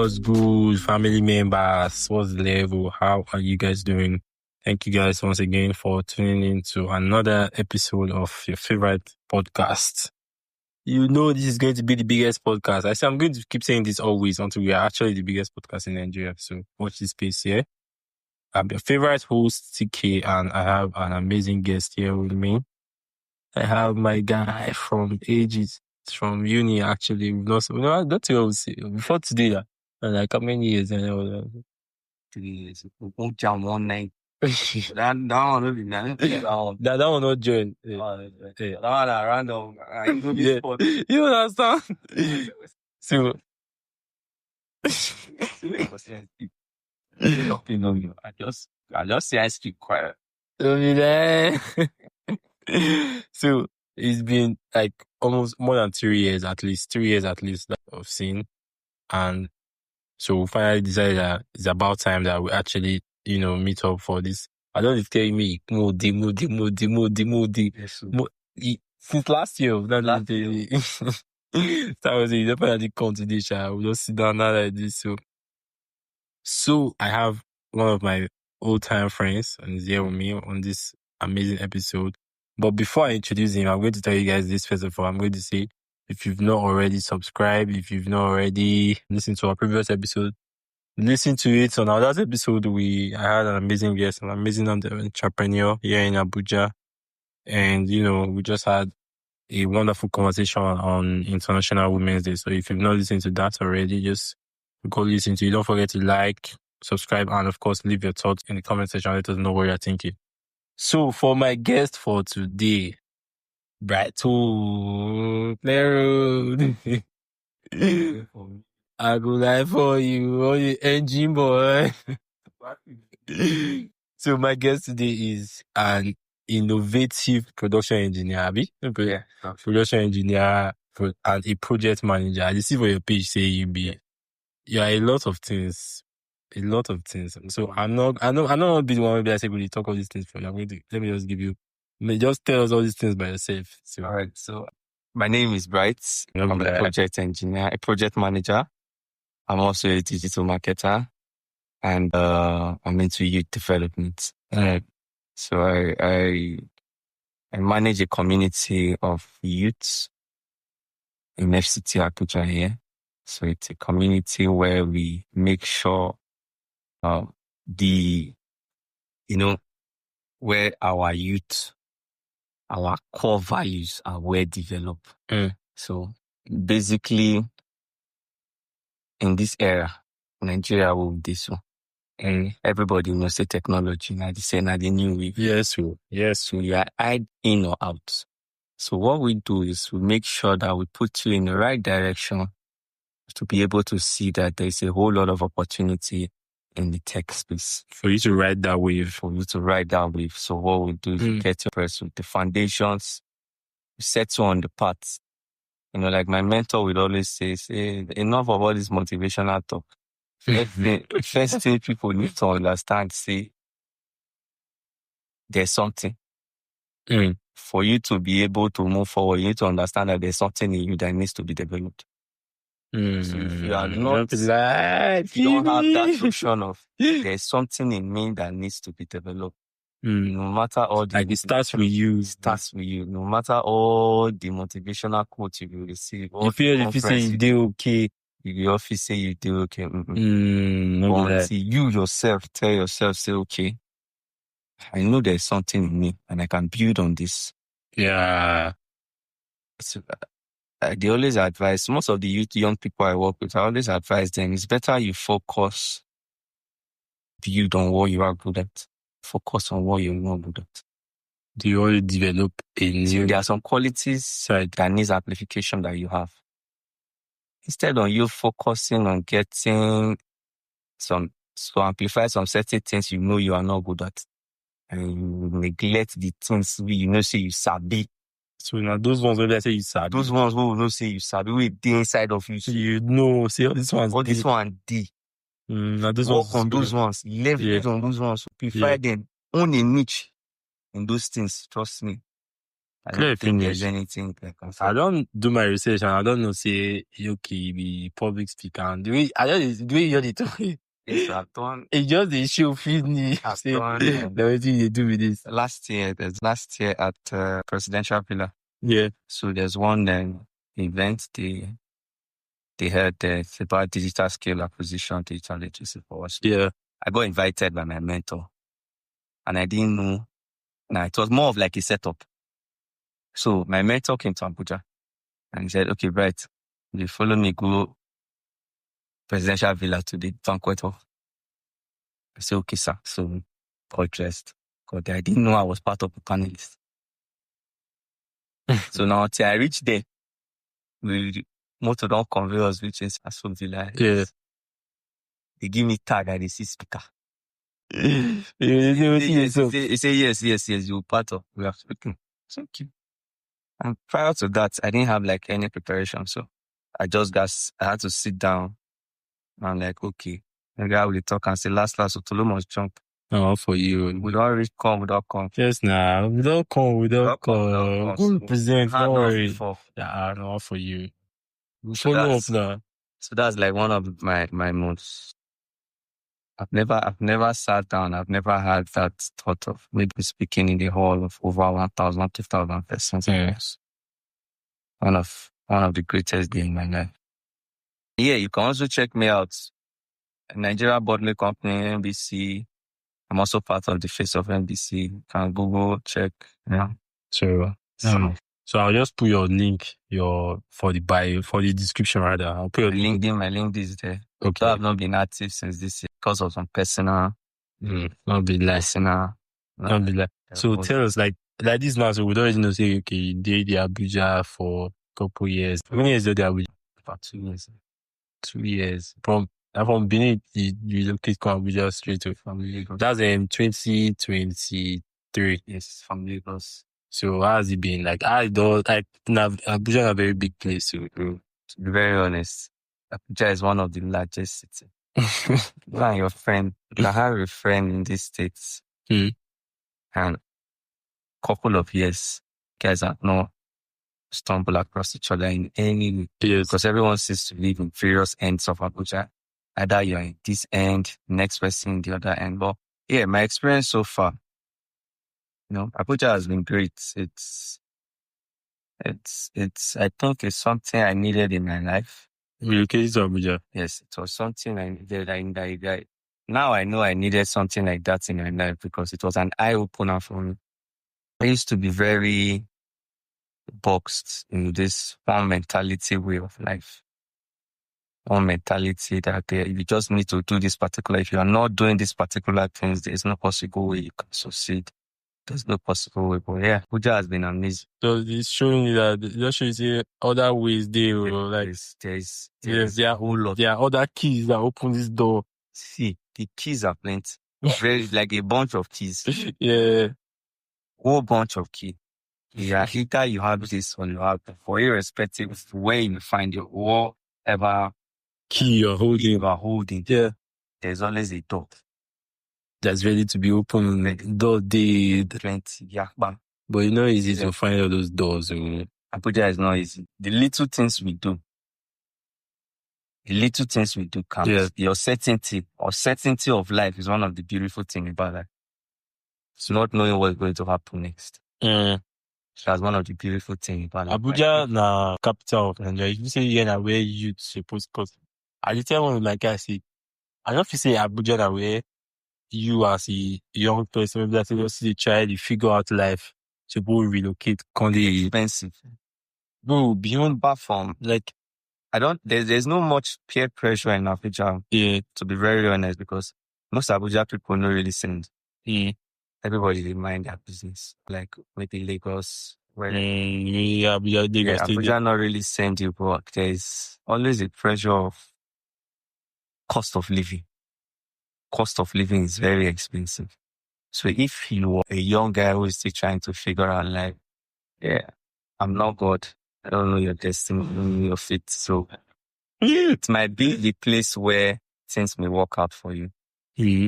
What's good, family members? What's the level? How are you guys doing? Thank you guys once again for tuning in to another episode of your favorite podcast. You know this is going to be the biggest podcast. I'm going to keep saying this always until we are actually the biggest podcast in Nigeria. So watch this space here. I'm your favorite host, TK, and I have an amazing guest here with me. I have my guy from ages, from uni actually. That's what I would say. Before today, like how many years? 3 years. Won't jam one night. That one will be nice. That one not join. That one random. You understand? So I just say I speak quiet. So it's been like almost more than 3 years at least that I've seen. And so we finally decided that it's about time that we actually, meet up for this. I don't need to tell me Moody. Yes, Since last year, that was it. Definitely come to this. We'll just sit down now like this. So I have one of my old-time friends and he's here with me on this amazing episode. But before I introduce him, I'm going to tell you guys this first of all. I'm going to say, if you've not already subscribed, if you've not already listened to our previous episode, listen to it. On our last episode, I had an amazing guest, an amazing entrepreneur here in Abuja. And, we just had a wonderful conversation on International Women's Day. So if you've not listened to that already, just go listen to it. Don't forget to like, subscribe, and of course, leave your thoughts in the comment section. Let us know what you're thinking. So for my guest for today, Brighton, Claro. I go live for you, all the engine boy. So my guest today is an innovative production engineer, Abi? Yeah. Production engineer and a project manager. I see for your page say you are a lot of things. So I know I'll be the one maybe I say we talk all these things for you. Let me just give you, just tell us all these things by yourself. So. All right. So my name is Bright. I'm a project engineer, a project manager. I'm also a digital marketer, and I'm into youth development. So I manage a community of youths in FCT Abuja here. So it's a community where we make sure where our youth, our core values are well developed. So basically, in this era, Nigeria will do so. And everybody knows the technology, now the new way. Yes. So you are either in or out. So what we do is we make sure that we put you in the right direction to be able to see that there is a whole lot of opportunity in the tech space. For you to ride that wave. So what we do is get your person with the foundations, we set you on the path. Like my mentor would always say, enough of all this motivational talk. First thing people need to understand, there's something. For you to be able to move forward, you need to understand that there's something in you that needs to be developed. So if you are not, if you don't have that notion of there's something in me that needs to be developed, no matter all the... Like it starts with you. No matter all the motivational quotes you will receive. If you say you do okay. You often say you do okay. Until you yourself tell yourself, say, okay, I know there's something in me and I can build on this. Yeah. So, they always advise, most of the young people I work with, I always advise them, it's better you focus, build on what you are good at. Focus on what you're not good at. Do you already develop a new... There are some qualities that needs amplification that you have. Instead of you focusing on getting to amplify some certain things you are not good at, and you neglect the things say you sabi. So now those ones where they say you sabi. Those ones who will not say you sabi, will be inside of you. So say this one D. Now those work on those ones, leverage on those ones, prefer them, own a niche in those things, trust me. I don't think there's anything like I don't do my research and I don't know say okay be public speaker and the way you hear the talk. Yes, I've done. It's just the show feed me. I've done. What do you do with this? Last year at Presidential Villa. Yeah. So there's one event they had it's about digital skill acquisition, digital literacy for us. Yeah. I got invited by my mentor, and I didn't know. Now it was more of like a setup. So my mentor came to Abuja and he said, "Okay, right, you follow me go Presidential Villa to the banquet hall." I said, "Okay, sir." So got dressed. Got there. I didn't know I was part of the panelists. So now till I reached there, we motor don't convey us, which is Aso Villa. Yeah. They give me tag and they see speaker. He say yes, you're part of. We have spoken. Thank you. And prior to that, I didn't have like any preparation, so I had to sit down. And I'm like, okay. The guy will talk and say, last, Otolo must jump. No, for you. We don't reach come without come. Yes, nah. Without come. Go present. Don't worry. Yeah, no, for you. Follow up now. So that's like one of my most. I've never sat down. I've never had that thought of maybe speaking in the hall of over 1,000, 2,000 persons. Yes. One of the greatest days in my life. Yeah, you can also check me out. Nigeria Bottling Company, NBC. I'm also part of the face of NBC. You can Google, check. Yeah. Sure. So I'll just put your link, for the bio, for the description rather. I'll put your LinkedIn. My LinkedIn is there. Okay. So I've not been active since this year because of some personal. Not be like. Personal. Not be like. So tell us, like this now, so we don't even know, say, okay, you did the Abuja for a couple years. How many years did you Abuja? About 2 years. 2 years. From Benin, you relocated to Abuja straight away. From Lagos. That's in 2023. Yes, from Lagos. So how has it been? Like, Abuja is a very big place. So, to be very honest, Abuja is one of the largest cities. You and your friend, you can have a friend in these states. And couple of years, guys have not stumble across each other in any way. Yes. Because everyone seems to live in various ends of Abuja. Either you're in this end, next person in the other end. But yeah, my experience so far, Abuja has been great. I think it's something I needed in my life. Relocated to Abuja? Yes, it was something I needed. Now I know I needed something like that in my life because it was an eye-opener for me. I used to be very boxed in this one mentality way of life. One mentality that you just need to do this particular. If you are not doing this particular things, there's no possible way you can succeed. There's no possible way. But yeah, Abuja has been amazing. So it's showing you that just shows you other ways there, like there's a whole lot. There are other keys that open this door. See, the keys are plenty. Very like a bunch of keys. Yeah. Whole bunch of keys. Yeah, either you have this or you have for irrespective of where you find your whatever key you're holding. Yeah. There's always a door that's ready to be opened. Like door day 20. Yeah. But easy to find all those doors. Abuja is not easy. The little things we do counts. Yeah. Your certainty of life is one of the beautiful things about life. It's not knowing what's going to happen next. That's one of the beautiful things about life. Abuja, na capital of Nigeria. If you say you're where youth supposed to, I tell one like I say, I don't say Abuja na where you as a young person, maybe that's just a child, you figure out life to go relocate. Expensive. Bro, beyond apart from like, there's no much peer pressure in Abuja. Yeah. To be very honest, because most Abuja people don't really send. Everybody mind their business. Like maybe Lagos. Abuja not really send you, but there's always a pressure of cost of living. Cost of living is very expensive. So if you are a young guy who is still trying to figure out life, yeah, I'm not God. I don't know your destiny, I don't know your fate. So it might be the place where things may work out for you.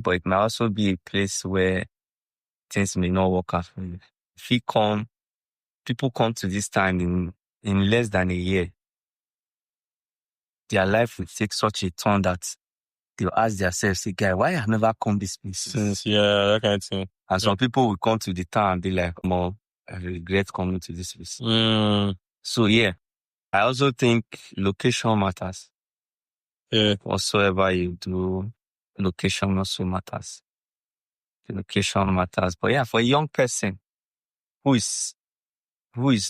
But it might also be a place where things may not work out for you. If you come people come to this time in less than a year, their life will take such a turn that they'll ask themselves, say, guy, why have never come this place since? Yeah, that kind of thing. And some people will come to the town and be like, "More, I regret coming to this place." So yeah, I also think location matters. Yeah. Whatsoever you do, location also matters. The location matters. But yeah, for a young person who is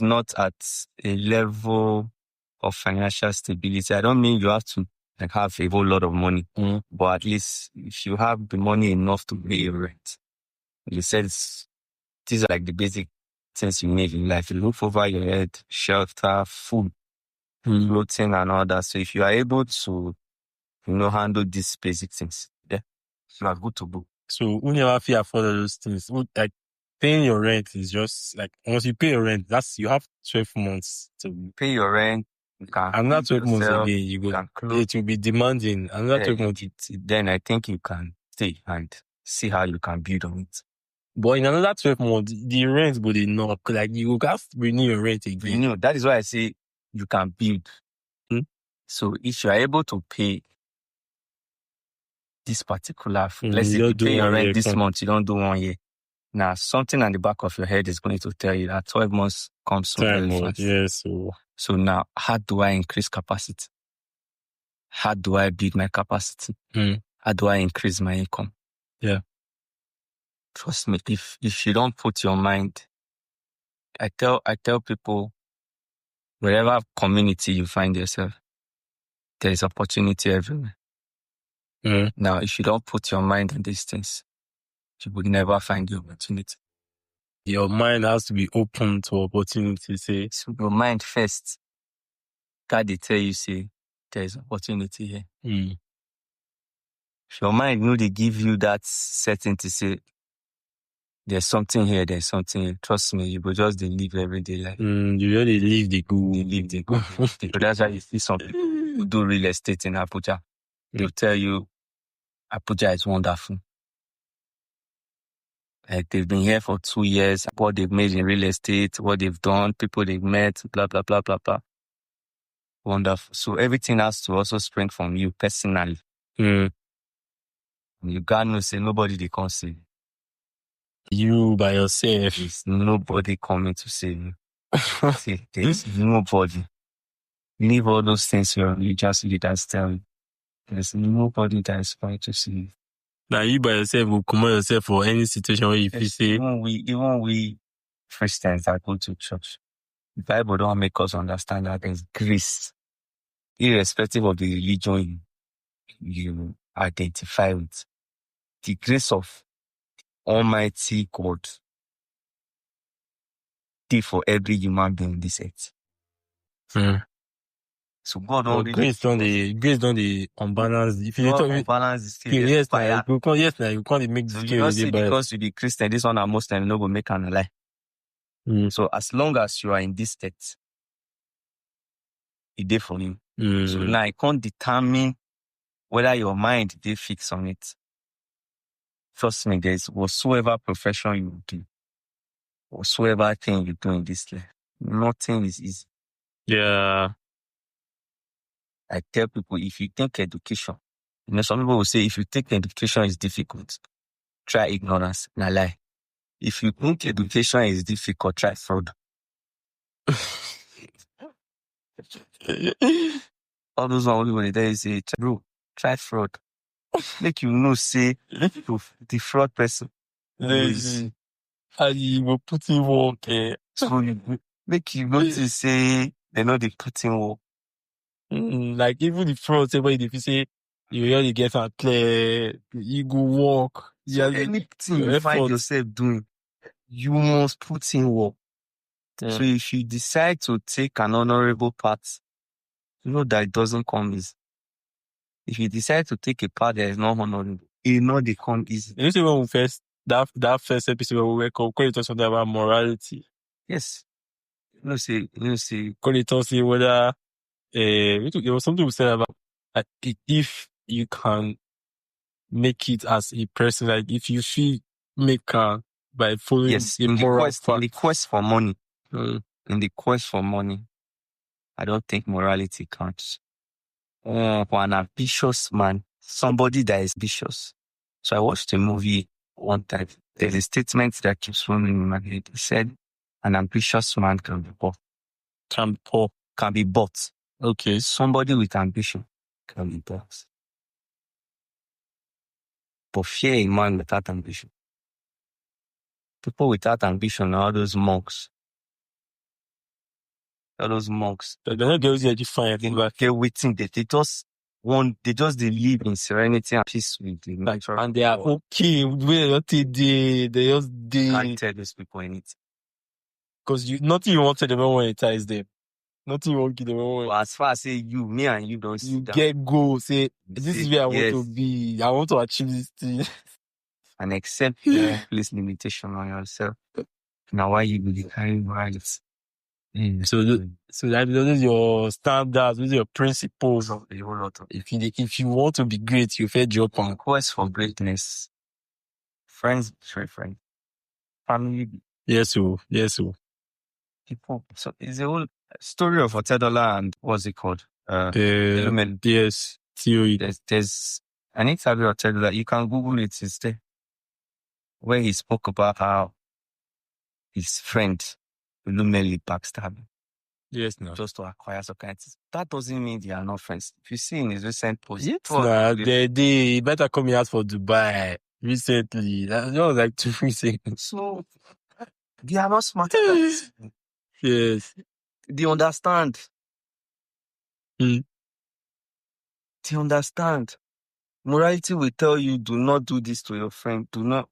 not at a level of financial stability, I don't mean you have to like have a whole lot of money, but at least if you have the money enough to pay your rent, you said these are like the basic things you need in life. You look over your head, shelter, food, clothing, and all that. So if you are able to, handle these basic things, yeah, you are good to go. So who never feel afford all those things? Like paying your rent is just like once you pay your rent, you have 12 months to pay your rent. Another 12 months again, it will be demanding. Another 12 months. Then I think you can stay and see how you can build on it. But in another 12 months, the rent will be not, like you will have to renew your rent again. That is why I say you can build. So if you are able to pay this particular, let's say you pay your rent this month, you don't do 1 year. Now, something on the back of your head is going to tell you that 12 months comes so very fast. Yes. So now, how do I increase capacity? How do I build my capacity? How do I increase my income? Yeah. Trust me, if you don't put your mind, I tell people, wherever community you find yourself, there is opportunity everywhere. Now, if you don't put your mind on these things, you will never find the opportunity. Your mind has to be open to opportunity. Say, so your mind first. God, they tell you, say, there is opportunity here. If your mind, they give you that certainty, say, there's something here, trust me, you will just live every day life. You really live the good. So that's why you see some people who do real estate in Abuja. They'll tell you, Abuja is wonderful. Like they've been here for 2 years, what they've made in real estate, what they've done, people they've met, blah, blah, blah, blah, blah. Wonderful. So everything has to also spring from you personally. You can't know, say nobody they can save you by yourself. There's nobody coming to save you. See, there's nobody. Leave all those things your religious leaders tell you. There's nobody that is going to save you. Now you by yourself will come yourself for any situation where you feel say. Even we Christians that go to church, the Bible don't make us understand that there's grace, irrespective of the religion you identify with. The grace of Almighty God did for every human being on this earth. So God already grace don't the unbalance. If you talk unbalance the yes, you can't make so you see because you be Christian, this one are Muslim, no go make an lie. So as long as you are in this state, it did for you. So now I can't determine whether your mind they fix on it. Trust me, there's whatsoever profession you do, whatsoever thing you do in this life, nothing is easy. Yeah. I tell people, if you think education, some people will say, if you think education is difficult, try ignorance. Nah, lie. If you think education is difficult, try fraud. All those ones when they say, bro, try fraud. Make you say, the fraud person. And you will put in work. So make you notice, say, they know they put in work. Like even the fraud, say, if you say, you really get a clear, you go walk. So anything you find yourself doing, you must put in work. Yeah. So if you decide to take an honorable path, you know that it doesn't come easy. If you decide to take a path that is not honorable, it not they come easy. You see when we first, that first episode where we were calling it something about morality. Yes. You see, call it also whether, there was something we said about if you can make it as a person, like if you feel maker by following the quest for money. In the quest for money, I don't think morality counts. For an ambitious man, somebody that is ambitious. So I watched a movie one time. There's a statement that keeps running in my head. It said, an ambitious man can be bought. Can be bought. Okay. Somebody with ambition can be bought. But fear a man without ambition. People without ambition are all those monks. All those monks. They're not girls that you find. They're waiting. They just they live in serenity and peace with the nature. And they are okay. They just can't tell those people anything. Because nothing you want to them when it ties them. Nothing you want to them when. But as far as say me and you don't you get go, say this is where I want to be. I want to achieve this thing. And accept place limitation on yourself. Now why you be carrying rights? So that is your standards, those are your principles. If you want to be great, you fed your on quest for greatness. Friends betray friends. Family. Yes, so. People. So it's a whole story of $10 and what's it called? Yes, theory. There's an interview of $10. You can Google it. It's there. Where he spoke about how his friend Lumeli backstabbed him. Yes, no. Just to acquire some kind of things. That doesn't mean they are not friends. If you see in his recent post, they better coming out for Dubai recently. That was like 2 weeks ago. So they are not smart. Yes. They understand. They understand. Morality will tell you, do not do this to your friend. Do not.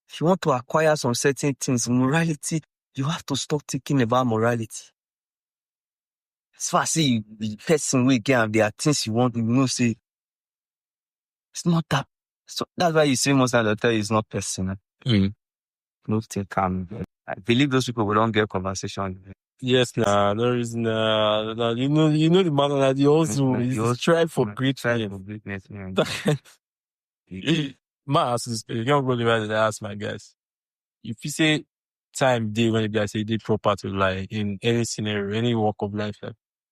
If you want to acquire some certain things, morality, you have to stop thinking about morality. As far as the person will get and there are things you want, say, it's not that. So that's why you say most of the time it's not personal. No thing calm. I believe those people will don't get conversation. Yes, there is you know the man that he also strive for greatness. Man, as a young brother, I ask my guys, if you say time day when you guys say they proper to lie in any scenario, any walk of life,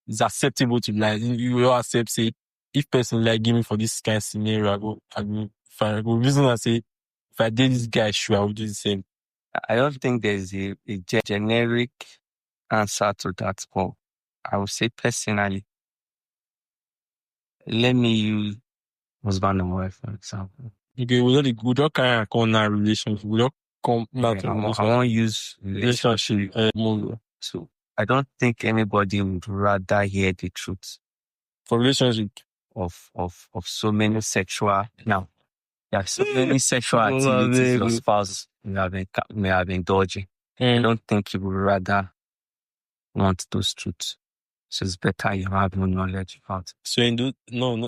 it's acceptable to lie. You will accept, say, if person like give me for this kind of scenario, I go fine. I go reason I say, if I did this guy, sure, I would do the same. I don't think there's a generic answer to that, but I would say personally, let me use husband and wife, for example. Okay, we don't kind of call that relationship. We don't come back to relationship. I won't use relationship. So I don't think anybody would rather hear the truth for relationship of so many sexual. Now, there are so many sexual activities your spouse may have been dodging. I don't think you would rather want those truths. So it's better you have no knowledge about it. So no,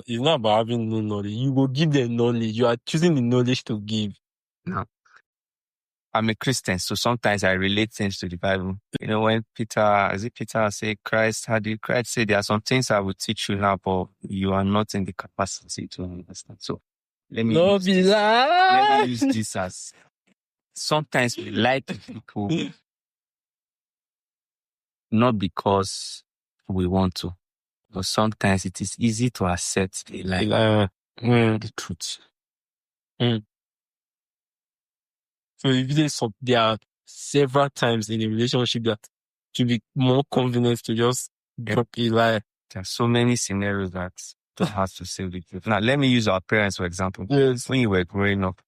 it's not about having no knowledge. You will give them knowledge. You are choosing the knowledge to give. No. I'm a Christian, so sometimes I relate things to the Bible. You know, when Peter say Christ say there are some things I will teach you now, but you are not in the capacity to understand. So let me use this as sometimes we lie to people not because we want to, but sometimes it is easy to accept the truth. So if there are several times in a relationship that to be more convenient to just drop a lie. There are so many scenarios that don't have to say the truth. Now, let me use our parents, for example. Yes. When you were growing up,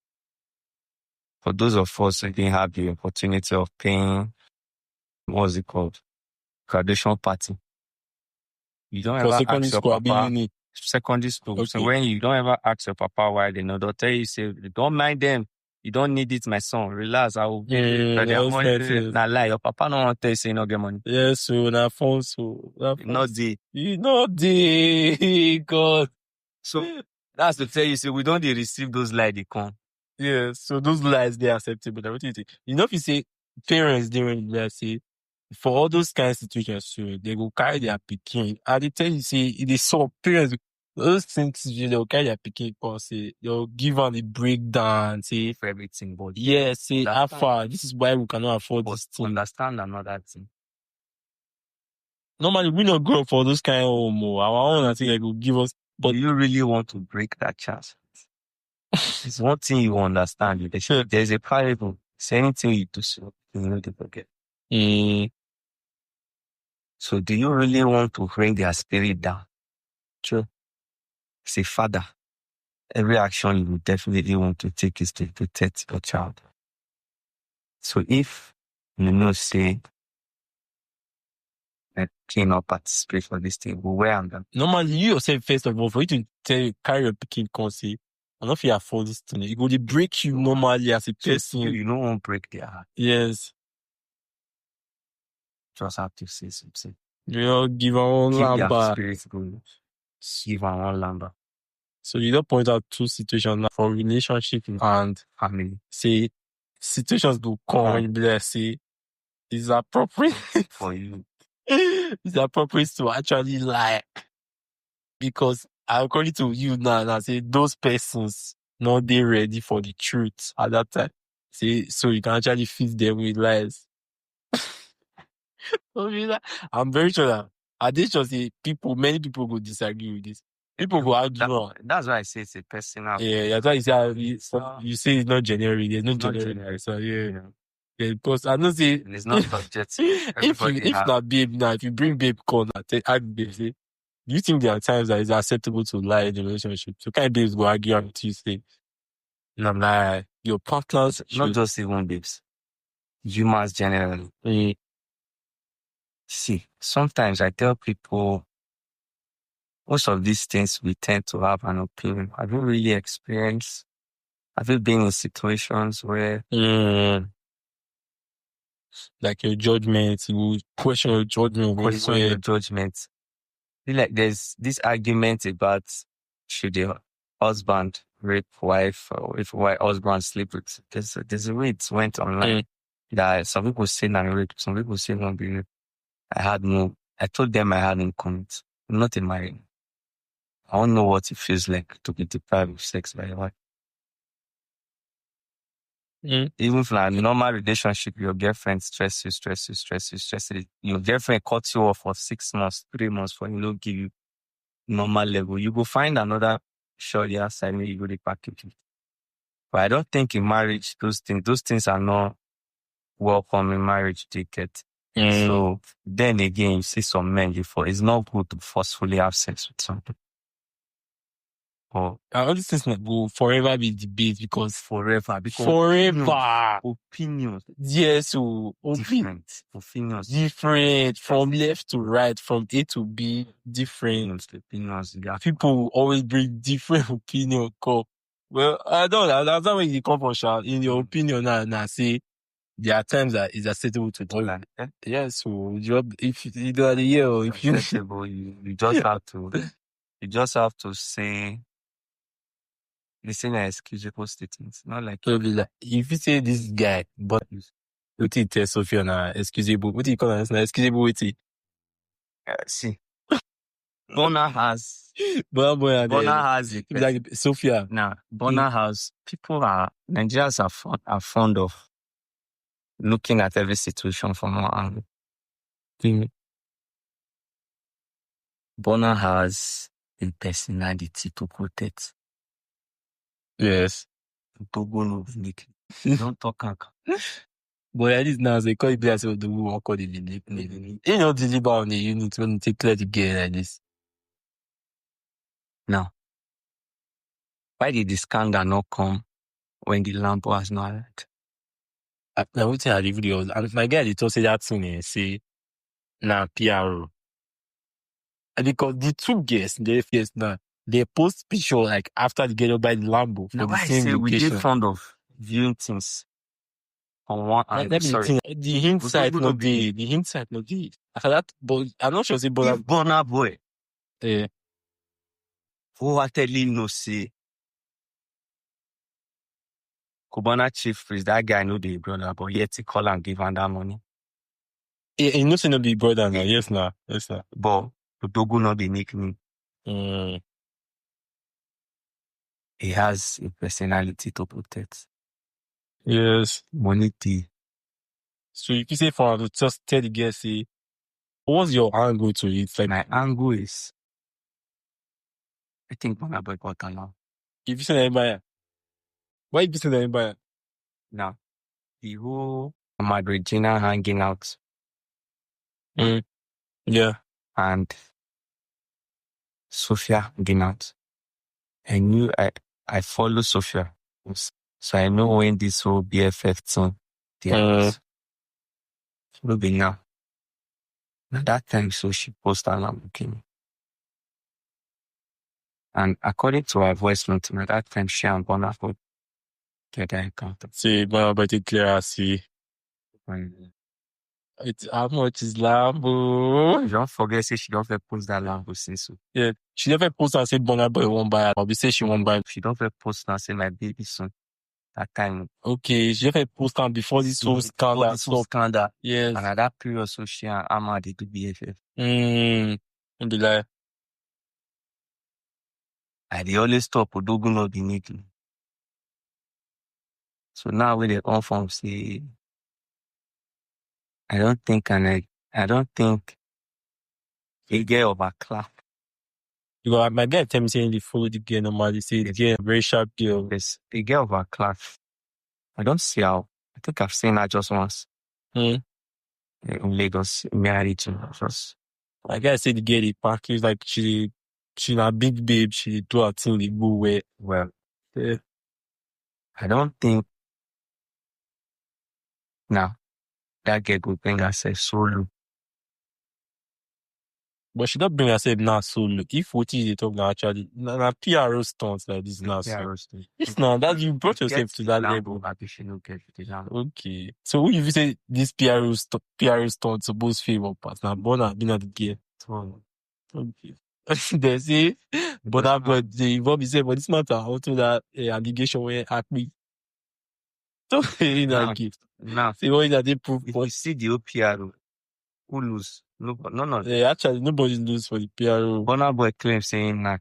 for those of us who didn't have the opportunity of paying, what's it called? Graduation party. You don't ever ask your papa. Secondary school. Okay. So when you don't ever ask your papa why they'll tell you, say, don't mind them. You don't need it, my son. Relax. I will give you Now lie. Your papa don't want to tell you say you don't get money. Yes, so na phone so. Not the. You not the God. So that's to tell you, say we don't receive those lies they come. Yes, so those lies they are acceptable. What do you think? You know if you say parents during they say for all those kind of situations, so they will carry their pikin. And they tell you say they saw parents those things, they'll carry their picking call, say, they'll give on the breakdown, say, for everything, but yeah, say, how understand- far, this is why we cannot afford but this thing. understand another thing. Normally, we not grow up for those kind of home, our own, I think, will give us, But do you really want to break that chance? It's one thing you understand. There's a parable. It's anything you do, so you know to forget. So do you really want to bring their spirit down? True. As a father, every action you would definitely want to take is to protect your child. So if you know, say, I cannot participate for this thing, but where am I? Normally, you yourself, first of all, for you to carry your picking call, say, I don't know if you afford this thing. It will break you normally as a person. You don't want to break their heart. Yes. Just have to say something. You know, give our own Their spirit going. Give our own lamba. So you don't point out two situations now for relationship and family. Say situations will come and be like, say, it's appropriate for you. It's appropriate to actually lie. Because according to you now, I say those persons not they ready for the truth at that time. See, so you can actually feed them with lies. I'm very sure that at this just say many people will disagree with this. People will argue. That's why I say it's a personal. Yeah, that's why you say it's not generic. There's no generic. So yeah, because I know say it's not subjective. If not babe now, if you bring babe call now, ask babe say, do you think there are times that it's acceptable to lie in a relationship? So kind of babes go argue on Tuesday. And I'm like, your partners not just even babes, humans generally. See, sometimes I tell people most of these things we tend to have an opinion. Have you really experienced? Have you been in situations where like your judgment, you question your judgment, Like there's this argument about should the husband rape wife or if husband sleep with. There's a way it went online that some people say not rape, some people say not be rape. I told them I had no comment. I'm not in my. I don't know what it feels like to be deprived of sex by your wife. Even for a normal relationship, your girlfriend stresses you. Your girlfriend cuts you off for 6 months, 3 months for you don't give you normal level. You go find another shorty outside me, you go to package it. But I don't think in marriage, those things are not welcome in marriage to get. So then again, you see some men before. It's not good to forcefully have sex with somebody. All these things will forever be debate because opinions. Yes, so opinions different from left to right, from A to B, different opinions. People will always bring different opinion. Well, I don't know. That's not when you come from Sean. In your opinion, now say there are times that it's acceptable to do that. Yes, so if you do the year, or if you you just have to say. They say an excusable statements, not like if you say this guy, but what you tell Sophia na excusable, what do you call it? Excusable with it. See, Bona has it. Like Sophia. Nah, Bona has Nigerians are fond of looking at every situation from one angle. Bona has a personality to protect. Yes. Don't talk. But at least now they call it players of the who call the deliver. You know, deliver on the unit when you take clear the game like this. Now, why did the scandal not come when the lamp was not light? Now, what I the videos, and if my guy they told say that thing, say, na PRO. And because the two guests, they post picture like after they get up by the Lambo for the same location. We get fond of viewing things on one angle. Sorry. The hindsight not there. The hindsight not there. After that, but I'm not sure say Bonner boy. Who are telling no say Cubana chief priest, that guy know the brother, but yet he call and give him that money. He knows he not be brother now. Yes, now. But Dogo not be nickname. he has a personality to protect. Yes. Money tea. So if you say for to just tell the girl, say, what's your angle to it? Like my angle is, I think Burna Boy got along. if you say anybody, why if you say anybody? Now, the whole Madrid-Gina hanging out. Yeah. And Sophia hanging out. I knew I follow Sophia. So I know when this whole BFF thing there will be now. At that time, so she posted a Lamborghini. And according to her voice note, at that time, she and Burna Boy get their encounter. See, Burna Boy take clear see. It's how much is Lambo? Don't forget, say she don't post that Lambo since. Yeah, she never post and say Burna Boy won't buy it. Or we say she won't buy it. She don't post and say my baby son. That time. Okay, she never post on before this whole scandal. Yes. And at that period, so she and Amma they do BFF. And be like, they always stop Odogu not be neatly. So now when they come from say, I don't think a girl of a clap. You know, my guy tell me saying they follow the girl normally. Say the girl very sharp girl. Yes, a girl of a clap. I don't see how. I think I've seen her just once. In Lagos, married to just. My guy said the girl the package like she a big babe. She do her thing the go way. Well, yeah. I don't think now that girl could bring herself solo. But she don't bring herself now solo. If what is they talk now actually, na PRO stunts like this now. It's not that you brought yourself to that level. Okay. So who if you say this PRO stunt supposed favor part now Burna been at the gear. Okay. They say Burna but the involve say but this matter also that allegation where happy. So in that gift. Now see what is that they prove if you see the PRO who lose? No. Yeah, actually nobody lose for the PRO. Burna Boy claims saying that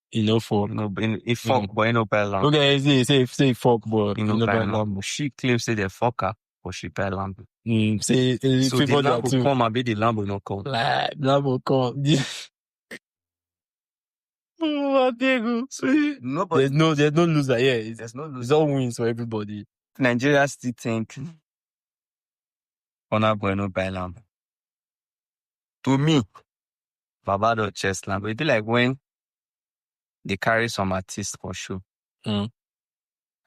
he no fuck. No, but he fuck boy, he no buy Lambo. Okay, say fuck boy, he no buy Lambo. She claims say they fuck her, but she buy Lambo. Say so the Lambo come and be the Lambo no come. Like Lambo come. There's no loser here. There's no loser. It's all wins for everybody. Nigeria still think Burna Boy no buy Lambo. To me, Barbado chest Lambo. It be like when they carry some artists for show.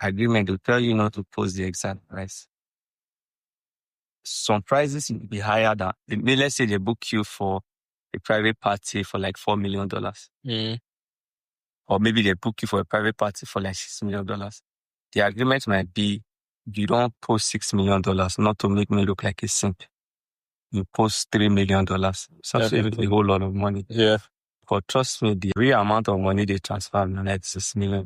Agreement will tell you not to post the exact price. Some prices will be higher than, let's say they book you for a private party for like $4 million. Or maybe they book you for a private party for like $6 million. The agreement might be, you don't post $6 million not to make me look like a simp. You post $3 million. So it's a whole lot of money. Yeah. But trust me, the real amount of money they transfer now like $6 million.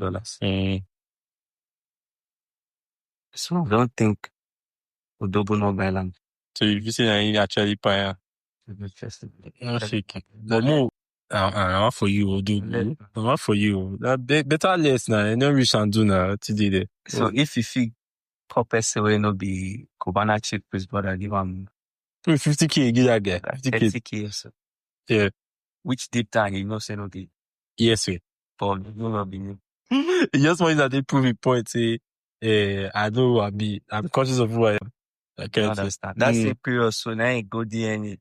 So I don't think Odobo no buy land. So if you say that you actually buy no shaking. But more not for you, Odobo. Not for you. That better less now. No rich and do now today there. So if you feel purpose way no be Cubana cheap please brother give him 50K give that guy. 50K so. Yeah. Which deep down you know say no be. Yes, sir. But you know be new. It just means that they prove a point, say, I know who I be. I'm conscious of who I am. I can't understand. That's the period, so now you go DNA.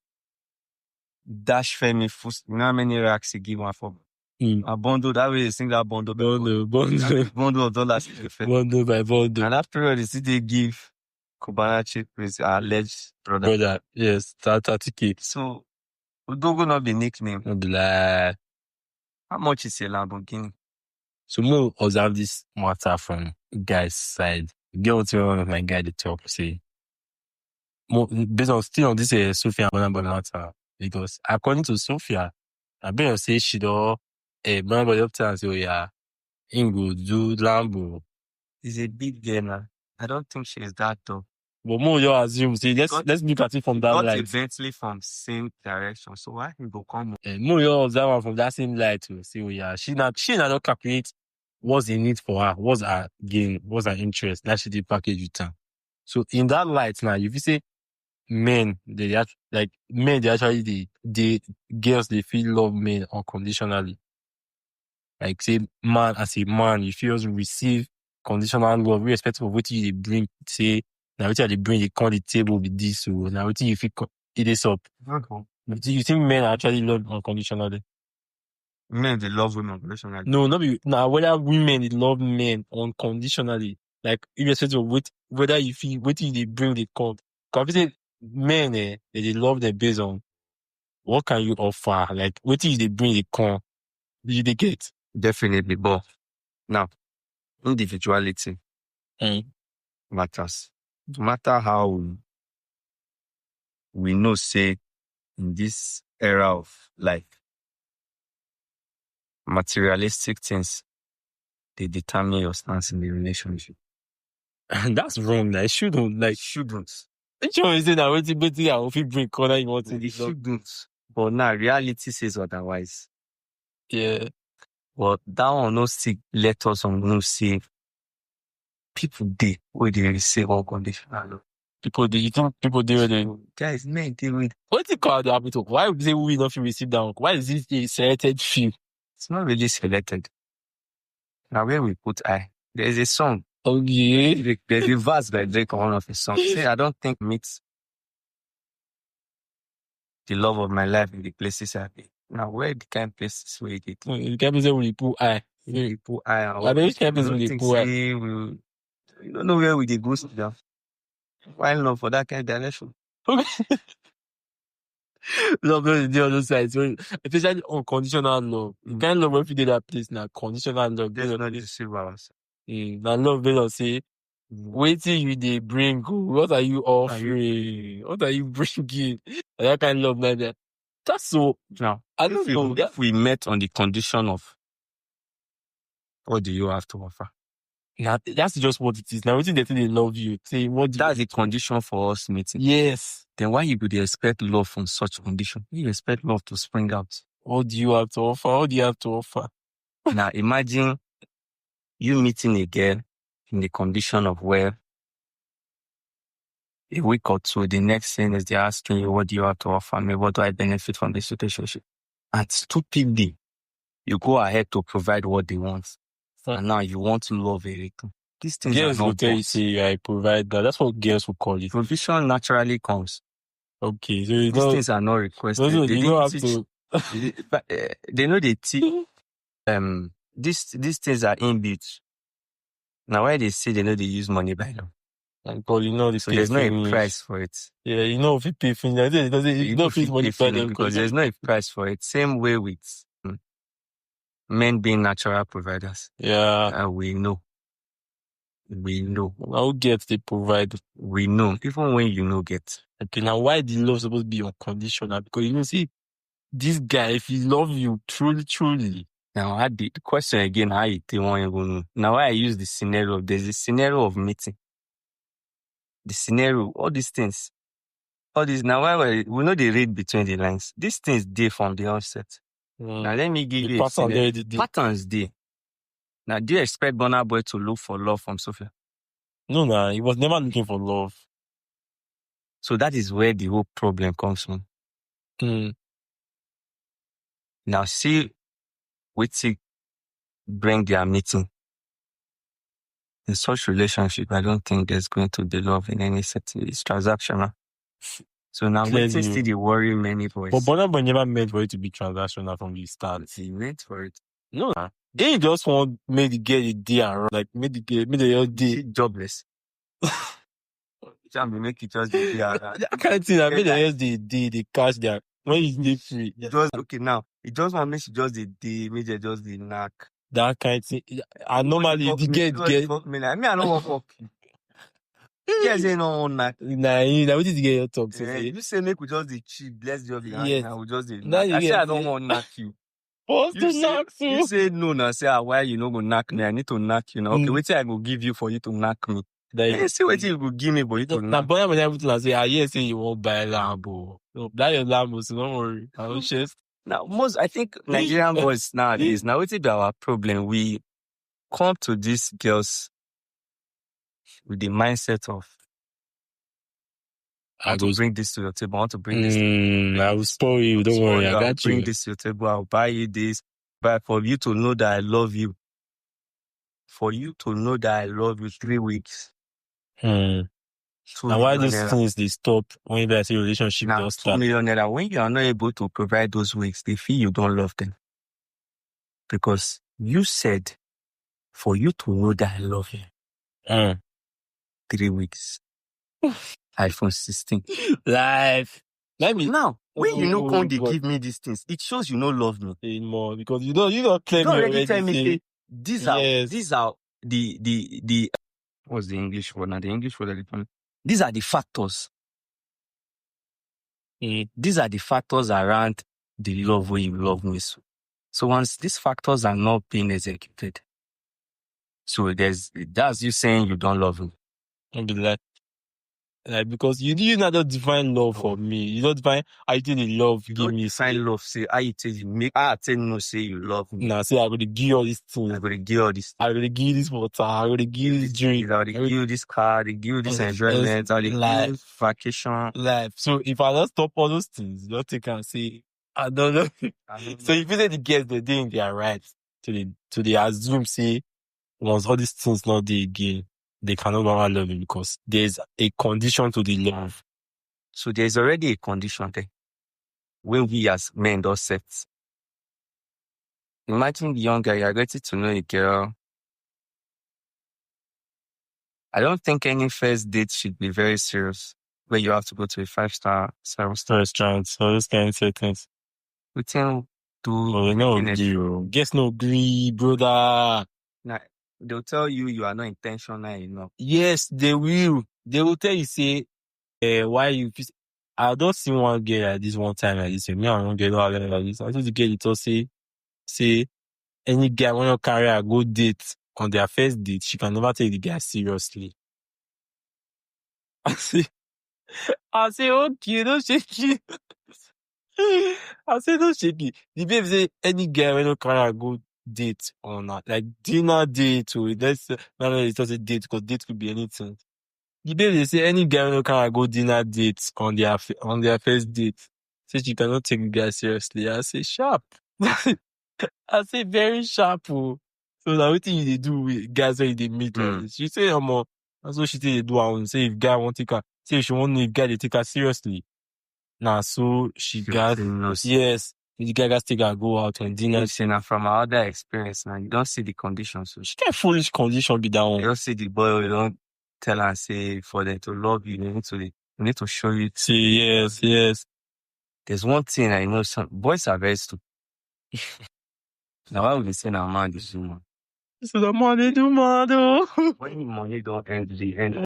Dash Femi first. You know how many racks you give one for? A bundle, that way you sing that bundle. Bundle of dollars. Bundle by bundle. And that period, you see they give Cubana cheap with alleged brother. Yes, 30K. So, Odogo not be nickname. Not be like, how much is a Lamborghini? So more observe this matter from guy's side. Go to one of my guy the top say more based on still on this Sophia Burna Boy matter. Because according to Sophia, I bet say she do Burna Boy up to and say, oh yeah, Ingo do Lambo. Is a big girl now. I don't think she is that though. But more you assume, see, let's look at it from that light. Eventually from same direction. So why he go come? More you observe from that same light to see, oh yeah, she not calculate what's the need for her? What's her gain? What's her interest? That should be packaged with her. So in that light now, if you say men, they actually, they girls, they feel love men unconditionally. Like say man, as a man, you feel receive conditional love, irrespective of what you bring. Say now what they bring, they come the table with this. So now what you feel it is up. Do you think men actually love unconditionally? Men, they love women unconditionally. No, not be now. Whether women they love men unconditionally, like irrespective of whether you feel what they bring, they come. Because say men, they love them based on what can you offer. Like what they bring, they come. Did they get? Definitely, but now individuality matters. No matter how we know, say in this era of life, materialistic things, they determine your stance in the relationship. And that's wrong. Like, shouldn't. Each one is saying that waiting, I will feel bring corner you want to. It shouldn't. But now reality says otherwise. Yeah. But that one no still let us know say people dey where they receive unconditional love. People dey where they guys, men dey with. What's it called? Why would they we not feel receive that? Why is this a selected few? It's not really selected. Now where we put I, there's a song. Okay. There's a verse by Drake on one of his songs. Say I don't think meets the love of my life in the places I be. Now where the kind of places where it is? The kind of places where we put I. We put I. Which kind of places we put I? You don't know where we dey go sit down. Why love for that kind of direction? Okay. Love the other side. So especially unconditional love. You can't love if you did that place now. Conditional love. There's not deceive ourselves. Now love will say, waiting you they bring. What are you offering? What are you bringing? That kind of love like that. That's so. Now, I don't know. If we met on the condition of what do you have to offer? Yeah, that's just what it is. Now, waiting they think they love you. Say what? That's the condition for us meeting. Yes. Then why you would expect love from such condition? You expect love to spring out. What do you have to offer? What do you have to offer? Now imagine you meeting a girl in the condition of where a week or two, the next thing is they're asking you, what do you have to offer me? What do I benefit from this relationship? And stupidly, you go ahead to provide what they want. And now you want to love a little. These things girls are not will tell you, say, I provide that. That's what girls will call it. Provision naturally comes. Okay. So these things are not requested. You don't have to. They know they teach. These things are inbuilt. Now, why they say they know they use money by law? And Paul, you know, so there's no a price for it. Yeah, you know, if you pay finish, you know, if money by them because there's no a price for it. Same way with men being natural providers. Yeah, we know. Now get they provide. We know, even when you know get. Okay, now why the love supposed to be unconditional? Because you know, see, this guy, if he love you truly. Now I had the question again, how you want to know. Now I use the scenario. There's a scenario of meeting. The scenario, all these things. All these, now why we know they read between the lines. These things dey from the onset. Now let me give you a scenario. Patterns dey. Now do you expect Burna Boy to look for love from Sophia? No, he was never looking for love. So that is where the whole problem comes from. Now see, wetin bring their meeting. In such relationship, I don't think there's going to be love in any setting. It's transactional. So now wetin still dey worry many boys. But Burna Boy never meant for it to be transactional from the start. He meant for it. No, they just want make the girl a day around, like make the girl day jobless. Jambi make it just the day around. I can't see that. Make the girl they cash their when it's day free. Just okay now. It just want make she just the day, make it just the knack. That kind of thing. And normally the girl me. I don't want fuck you. Yes, you know, knack. Nah, what did you get your talk? You say make we just the cheap, let's just be yes. Now we just the knack. I say I don't want knack you. What's to knock you? You say no now. Say why you no go knock me? I need to knock you now. Okay, wait till I go give you for you to knock me. You say wait till you go give me for you to knock. Now, when everything say, yes, say you won't buy Lambo. No, that your Lambo, so don't worry. I will share. Now, I think Nigerian boys nowadays, now it's our problem. We come to these girls with the mindset of, I want to bring this to your table. I want to bring this. I will spoil you. Don't worry. I got you. Bring this to your table. I'll buy you this. But for you to know that I love you, for you to know that I love you, 3 weeks. Now, why those things they stop when there's a relationship? Now, 2 million naira. When you are not able to provide those weeks, they feel you don't love them. Because you said, for you to know that I love you, 3 weeks. iPhone 16. Life. Now, when you know when they give me these things, it shows you don't love me more, because you don't claim me already. Tell me, these are the what's the English word now? The English word. These are the factors. These are the factors around the love where you love me. So once these factors are not being executed, so that's you saying you don't love me. Don't be like, because you not define love for me. You don't define how you think the love you give don't me. Define love. Say how you tell you make. I tell no say you love me. Nah, say I going to give you all these things. I going to give you all this. I going to give you this water. I going to give you this drink. I going to give you this car. I give you this enjoyment. I give you vacation. Life. So if I don't stop all those things, don't take and say I don't know. So if you say the girls they're doing their right to the assume say once all these things not there again, they can no longer love you because there's a condition to the love. So there's already a condition there. When we as men don't set. Imagine the young guy, you're getting to know a girl. I don't think any first date should be very serious, where you have to go to a 5-star, 7-star restaurant. So those kind of things. We tend to. Oh, no agree. Guess no agree, brother. Nah, they'll tell you are not intentional enough. Yes, they will. They will tell you, say, why you... I don't see one girl like this one time like this. Me, I don't get like this. I just get it all say, any guy when you carry a good date on their first date, she can never take the guy seriously. I say, okay, don't shake it. I say, don't shake it. The babe say, any guy when you carry a good date on like dinner date or let's not it's just a date because date could be anything. The babe they say any guy when you carry a good dinner date on their first date, say she cannot take the guy seriously. I say sharp. I say very sharp. Oh. So now what thing they do with guys when they meet like this? She say that's what she say they do. I say if guy won't take her, say if she won't know if guy they take her seriously. Nah, so she got yes. The guy got to take her go out and dinner. Now from our other experience now, you don't see the conditions. So she can't foolish condition be down. You don't see the boy, you don't tell her say for them to love you, you need to show you. See, yes. There's one thing I know, some boys are very stupid. Now why would they say now man is human? So the money do mad. When money don't end the end,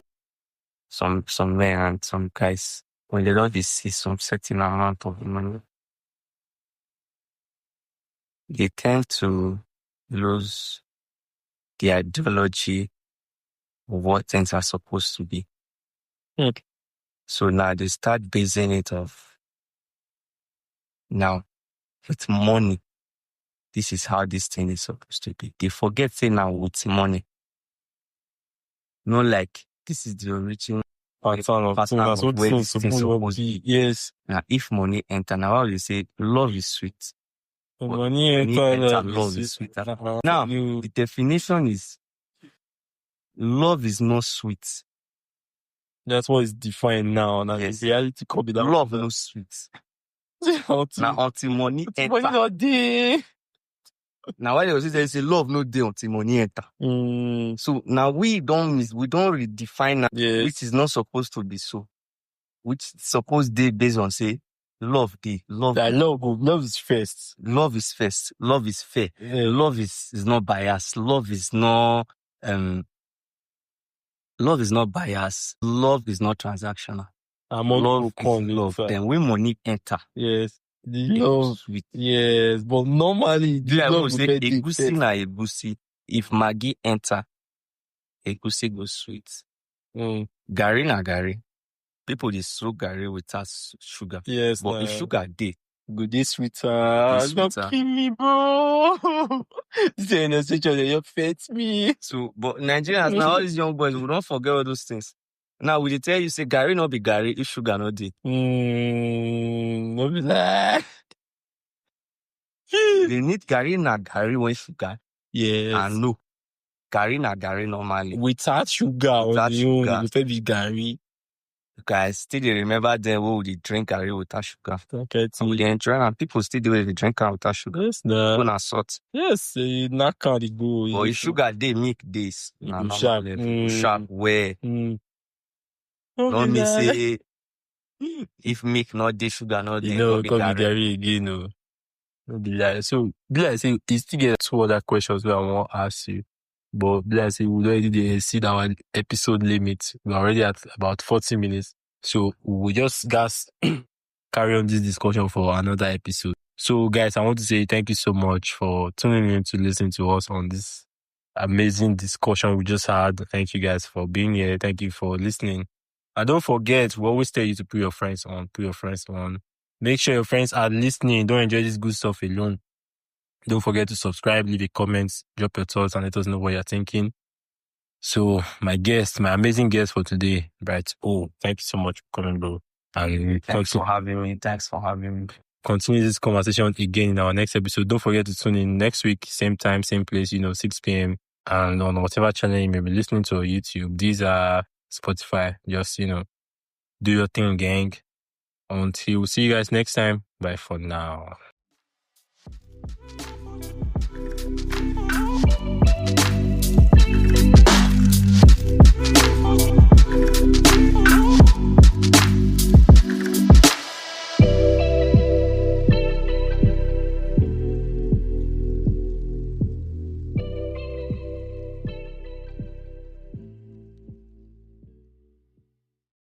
some men and some guys, when they don't see some certain amount of money, they tend to lose the ideology of what things are supposed to be. Okay. So now they start basing it off. Now, with money, this is how this thing is supposed to be. They forget saying now with money. No, like, this is the original pattern of where this thing is supposed to be. Yes. Now, if money enter, now you say love is sweet. Money enter, love is sweet. Now, the definition is love is not sweet. That's what is defined now. Now, yes. Reality could be that love no sweet. Now, until money enter. Money not there. Now, why they say love no day until money enter. So now we don't redefine that, which is not supposed to be so. Which is supposed to be based on say love day. Love is first. Love is first. Love is fair. Yeah. Love is not biased. Love is not biased. Love is not transactional. Love is love. Then when money enter. Yes. The love. Sweet. Yes. But normally, the love say egusi na egusi. If Maggie enter, egusi goes sweet. Gari na gari. People they soak gari without sugar. Yes. But if sugar dey, Good day, sweetheart. Don't kill me, bro. This ain't a situation that affects me. So, but Nigerians now, all these young boys, we don't forget all those things. Now, we dey tell you, say, Gary not be Gary, if sugar not dey. No be like. They need Gary na Gary when sugar. Yes. And no, Gary na Gary normally. Without sugar on the own, it will be Gary. Guys, still they remember them who would drink Gary without sugar. Okay, and we dey enjoy and people still do they drink am without sugar. Yes, nah. Go na salt. Yes, not can't go. But if sugar dey, milk days. Go sharp. Go sharp where. Don't me say if milk not dey, sugar not dey. No, come be Gary again, no. No be like so. Be like say you still get two other questions where I want to ask you. But be like say we already exceed our episode limit. We're already at about 40 minutes. So we just gas carry on this discussion for another episode. So guys, I want to say thank you so much for tuning in to listen to us on this amazing discussion we just had. Thank you guys for being here. Thank you for listening. And don't forget, we always tell you to put your friends on. Make sure your friends are listening. Don't enjoy this good stuff alone. Don't forget to subscribe, leave a comment, drop your thoughts, and let us know what you're thinking. So, my amazing guest for today, Bright. Oh, thank you so much for coming, bro. And thanks for having me. Continue this conversation again in our next episode. Don't forget to tune in next week, same time, same place, 6 p.m. And on whatever channel you may be listening to, YouTube, these are Spotify. Just, do your thing, gang. Until we see you guys next time. Bye for now.